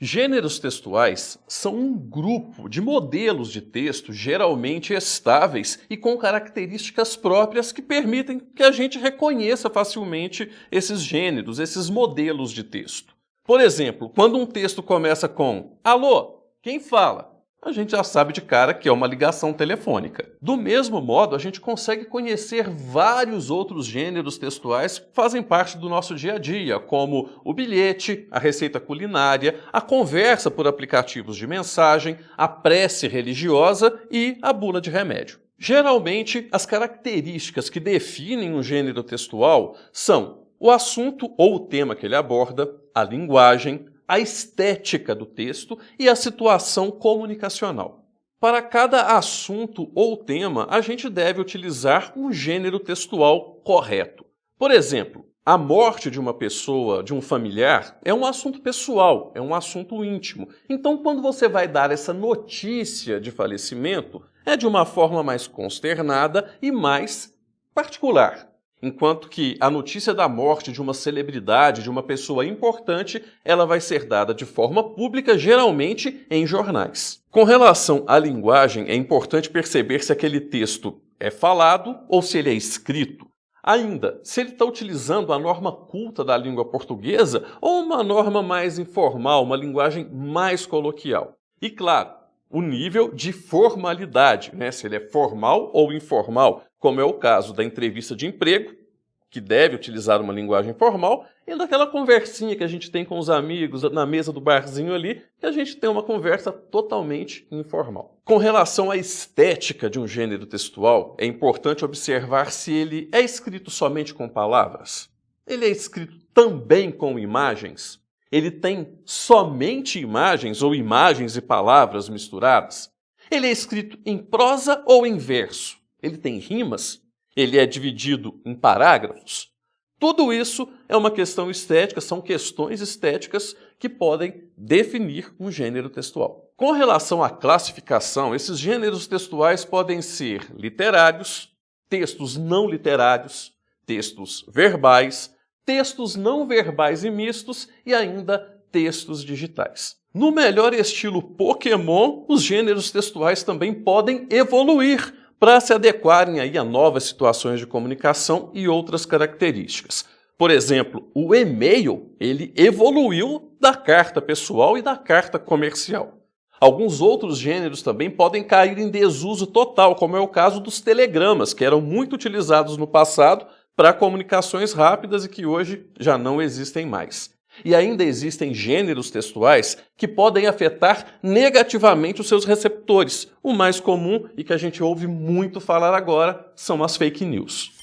Gêneros textuais são um grupo de modelos de texto geralmente estáveis e com características próprias que permitem que a gente reconheça facilmente esses gêneros, esses modelos de texto. Por exemplo, quando um texto começa com "Alô, quem fala?", a gente já sabe de cara que é uma ligação telefônica. Do mesmo modo, a gente consegue conhecer vários outros gêneros textuais que fazem parte do nosso dia a dia, como o bilhete, a receita culinária, a conversa por aplicativos de mensagem, a prece religiosa e a bula de remédio. Geralmente, as características que definem um gênero textual são o assunto ou o tema que ele aborda, a linguagem, a estética do texto e a situação comunicacional. Para cada assunto ou tema, a gente deve utilizar um gênero textual correto. Por exemplo, a morte de uma pessoa, de um familiar, é um assunto pessoal, é um assunto íntimo. Então, quando você vai dar essa notícia de falecimento, é de uma forma mais consternada e mais particular. Enquanto que a notícia da morte de uma celebridade, de uma pessoa importante, ela vai ser dada de forma pública, geralmente em jornais. Com relação à linguagem, é importante perceber se aquele texto é falado ou se ele é escrito. Ainda, se ele está utilizando a norma culta da língua portuguesa ou uma norma mais informal, uma linguagem mais coloquial. E claro, o nível de formalidade, se ele é formal ou informal, como é o caso da entrevista de emprego, que deve utilizar uma linguagem formal, e daquela conversinha que a gente tem com os amigos na mesa do barzinho ali, que a gente tem uma conversa totalmente informal. Com relação à estética de um gênero textual, é importante observar se ele é escrito somente com palavras, ele é escrito também com imagens, ele tem somente imagens ou imagens e palavras misturadas, ele é escrito em prosa ou em verso, ele tem rimas, ele é dividido em parágrafos. Tudo isso é uma questão estética, são questões estéticas que podem definir um gênero textual. Com relação à classificação, esses gêneros textuais podem ser literários, textos não literários, textos verbais, textos não verbais e mistos e ainda textos digitais. No melhor estilo Pokémon, os gêneros textuais também podem evoluir para se adequarem aí a novas situações de comunicação e outras características. Por exemplo, o e-mail ele evoluiu da carta pessoal e da carta comercial. Alguns outros gêneros também podem cair em desuso total, como é o caso dos telegramas, que eram muito utilizados no passado para comunicações rápidas e que hoje já não existem mais. E ainda existem gêneros textuais que podem afetar negativamente os seus receptores. O mais comum e que a gente ouve muito falar agora são as fake news.